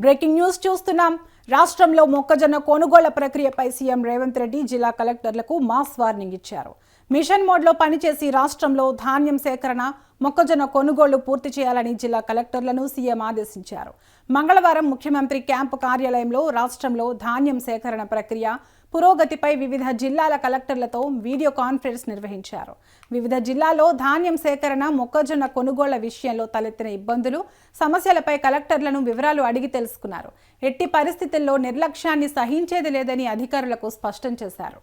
Breaking news చూస్తున్నాం. రాష్ట్రంలో మొక్కజొన్న కొనుగోళ్ల ప్రక్రియపై సీఎం రేవంత్ రెడ్డి జిల్లా కలెక్టర్లకు మాస్ వార్నింగ్ ఇచ్చారు. మిషన్ మోడ్లో పనిచేసి రాష్ట్రంలో ధాన్యం సేకరణ, మొక్కజొన్న కొనుగోళ్లు పూర్తి చేయాలని జిల్లా కలెక్టర్లను సీఎం ఆదేశించారు. మంగళవారం ముఖ్యమంత్రి క్యాంపు కార్యాలయంలో రాష్ట్రంలో ధాన్యం సేకరణ ప్రక్రియ పురోగతిపై వివిధ జిల్లాల కలెక్టర్లతో వీడియో కాన్ఫరెన్స్ నిర్వహించారు. వివిధ జిల్లాల్లో ధాన్యం సేకరణ, మొక్కజొన్న కొనుగోళ్ల విషయంలో తలెత్తిన ఇబ్బందులు, సమస్యలపై కలెక్టర్లను వివరాలు అడిగి తెలుసుకున్నారు. ఎట్టి పరిస్థితుల్లో నిర్లక్ష్యాన్ని సహించేది లేదని అధికారులకు స్పష్టం చేశారు.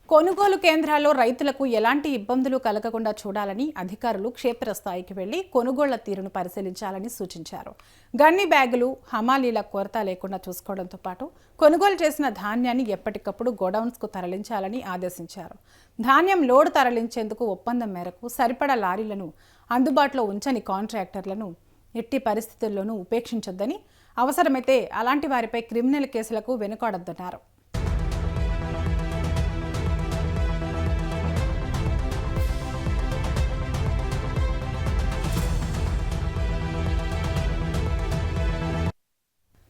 కొనుగోలు కేంద్రాల్లో రైతులకు ఎలాంటి ఇబ్బందులు కలగకుండా చూడాలని అధికారులు క్షేత్రస్థాయికి వెళ్లి కొనుగోళ్ల తీరును పరిశీలించాలని సూచించారు. గన్ని బ్యాగులు, హమాలీల కొరత లేకుండా చూసుకోవడంతో పాటు కొనుగోలు చేసిన ధాన్యాన్ని ఎప్పటికప్పుడు గోడౌన్స్కు తరలించాలని ఆదేశించారు. ధాన్యం లోడ్ తరలించేందుకు ఒప్పందం మేరకు సరిపడా లారీలను అందుబాటులో ఉంచని కాంట్రాక్టర్లను ఎట్టి పరిస్థితుల్లోనూ ఉపేక్షించొద్దని, అవసరమైతే అలాంటి వారిపై క్రిమినల్ కేసులకు వెనుకాడొద్దన్నారు.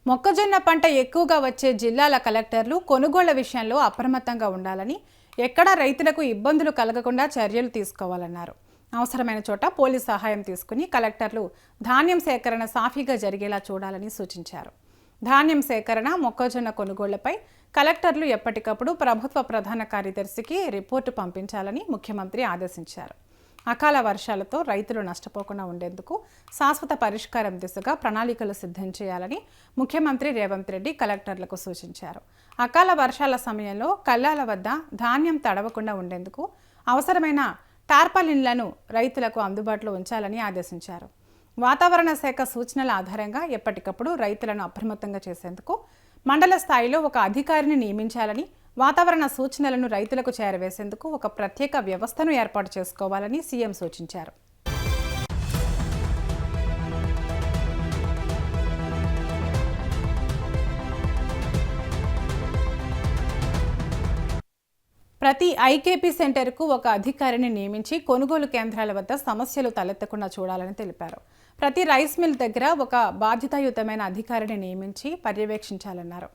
మొక్కజొన్న పంట ఎక్కువగా వచ్చే జిల్లాల కలెక్టర్లు కొనుగోళ్ల విషయంలో అప్రమత్తంగా ఉండాలని, ఎక్కడా రైతులకు ఇబ్బందులు కలగకుండా చర్యలు తీసుకోవాలన్నారు. అవసరమైన చోట పోలీస్ సహాయం తీసుకుని కలెక్టర్లు ధాన్యం సేకరణ సాఫీగా జరిగేలా చూడాలని సూచించారు. ధాన్యం సేకరణ, మొక్కజొన్న కొనుగోళ్లపై కలెక్టర్లు ఎప్పటికప్పుడు ప్రభుత్వ ప్రధాన కార్యదర్శికి రిపోర్టు పంపించాలని ముఖ్యమంత్రి ఆదేశించారు. అకాల వర్షాలతో రైతులు నష్టపోకుండా ఉండేందుకు శాశ్వత పరిష్కారం దిశగా ప్రణాళికలు సిద్ధం చేయాలని ముఖ్యమంత్రి రేవంత్ రెడ్డి కలెక్టర్లకు సూచించారు. అకాల వర్షాల సమయంలో కల్లాల వద్ద ధాన్యం తడవకుండా ఉండేందుకు అవసరమైన టార్పాలిన్లను రైతులకు అందుబాటులో ఉంచాలని ఆదేశించారు. వాతావరణ శాఖ సూచనల ఆధారంగా ఎప్పటికప్పుడు రైతులను అప్రమత్తంగా చేసేందుకు మండల స్థాయిలో ఒక అధికారిని నియమించాలని, వాతావరణ సూచనలను రైతులకు చేరవేసేందుకు ఒక ప్రత్యేక వ్యవస్థను ఏర్పాటు చేసుకోవాలని సీఎం సూచించారు. ప్రతి ఐకేపీ సెంటర్కు ఒక అధికారిని నియమించి కొనుగోలు కేంద్రాల వద్ద సమస్యలు తలెత్తకుండా చూడాలని తెలిపారు. ప్రతి రైస్ మిల్ దగ్గర ఒక బాధ్యతాయుతమైన అధికారిని నియమించి పర్యవేక్షించాలన్నారు.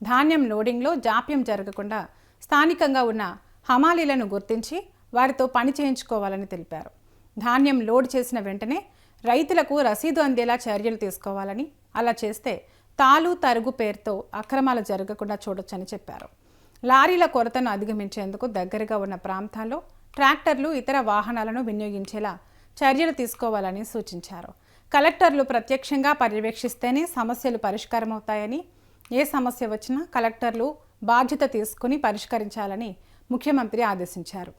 ధాన్యం లోడింగ్లో జాప్యం జరగకుండా స్థానికంగా ఉన్న హమాలీలను గుర్తించి వారితో పని చేయించుకోవాలని తెలిపారు. ధాన్యం లోడ్ చేసిన వెంటనే రైతులకు రసీదు అందేలా చర్యలు తీసుకోవాలని, అలా చేస్తే తాలు తరుగు పేరుతో అక్రమాలు జరగకుండా చూడొచ్చని చెప్పారు. లారీల కొరతను అధిగమించేందుకు దగ్గరగా ఉన్న ప్రాంతాల్లో ట్రాక్టర్లు, ఇతర వాహనాలను వినియోగించేలా చర్యలు తీసుకోవాలని సూచించారు. కలెక్టర్లు ప్రత్యక్షంగా పర్యవేక్షిస్తేనే సమస్యలు పరిష్కారమవుతాయని, ఏ సమస్య వచ్చినా కలెక్టర్లు బాధ్యత తీసుకుని పరిష్కరించాలని ముఖ్యమంత్రి ఆదేశించారు.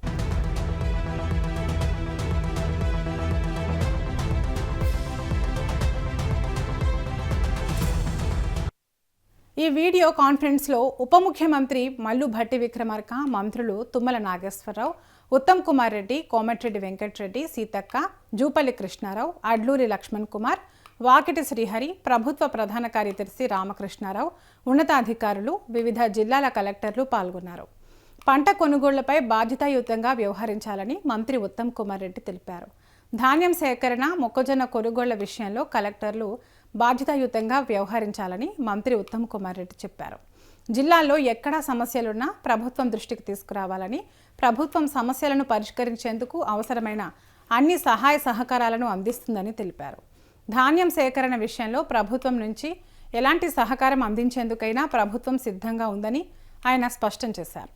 ఈ వీడియో కాన్ఫరెన్స్లో ఉప ముఖ్యమంత్రి మల్లు భట్టి విక్రమార్క, మంత్రులు తుమ్మల నాగేశ్వరరావు, ఉత్తమ్ కుమార్ రెడ్డి, కోమటిరెడ్డి వెంకటరెడ్డి, సీతక్క, జూపల్లి కృష్ణారావు, అడ్లూరి లక్ష్మణ్ కుమార్, వాకిటి శ్రీహరి, ప్రభుత్వ ప్రధాన కార్యదర్శి రామకృష్ణారావు, ఉన్నతాధికారులు, వివిధ జిల్లాల కలెక్టర్లు పాల్గొన్నారు. పంట కొనుగోళ్లపై బాధ్యతాయుతంగా వ్యవహరించాలని మంత్రి ఉత్తమ్ కుమార్ రెడ్డి తెలిపారు. ధాన్యం సేకరణ, మొక్కజొన్న కొనుగోళ్ల విషయంలో కలెక్టర్లు బాధ్యతాయుతంగా వ్యవహరించాలని మంత్రి ఉత్తమ్ కుమార్ రెడ్డి చెప్పారు. జిల్లాల్లో ఎక్కడా సమస్యలున్నా ప్రభుత్వం దృష్టికి తీసుకురావాలని, ప్రభుత్వం సమస్యలను పరిష్కరించేందుకు అవసరమైన అన్ని సహాయ సహకారాలను అందిస్తుందని తెలిపారు. ధాన్యం సేకరణ విషయంలో ప్రభుత్వం నుంచి ఎలాంటి సహకారం అందించేందుకైనా ప్రభుత్వం సిద్ధంగా ఉందని ఆయన స్పష్టం చేశారు.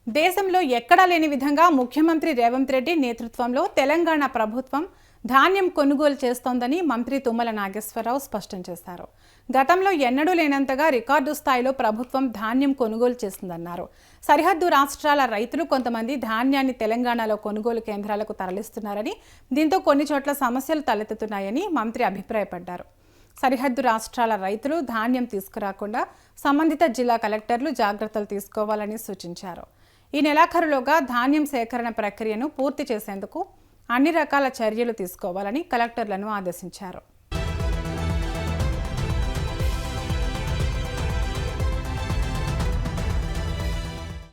దేశంలో ఎక్కడా లేని విధంగా ముఖ్యమంత్రి రేవంత్ రెడ్డి నేతృత్వంలో తెలంగాణ ప్రభుత్వం ధాన్యం కొనుగోలు చేస్తోందని మంత్రి తుమ్మల నాగేశ్వరరావు స్పష్టం చేశారు. గతంలో ఎన్నడూ లేనంతగా రికార్డు స్థాయిలో ప్రభుత్వం ధాన్యం కొనుగోలు చేస్తుందన్నారు. సరిహద్దు రాష్ట్రాల రైతులు కొంతమంది ధాన్యాన్ని తెలంగాణలో కొనుగోలు కేంద్రాలకు తరలిస్తున్నారని, దీంతో కొన్ని చోట్ల సమస్యలు తలెత్తుతున్నాయని మంత్రి అభిప్రాయపడ్డారు. సరిహద్దు రాష్ట్రాల రైతులు ధాన్యం తీసుకురాకుండా సంబంధిత జిల్లా కలెక్టర్లు జాగ్రత్తలు తీసుకోవాలని సూచించారు. ఈ నెలాఖరులోగా ధాన్యం సేకరణ ప్రక్రియను పూర్తి చేసేందుకు అన్ని రకాల చర్యలు తీసుకోవాలని కలెక్టర్లను ఆదేశించారు.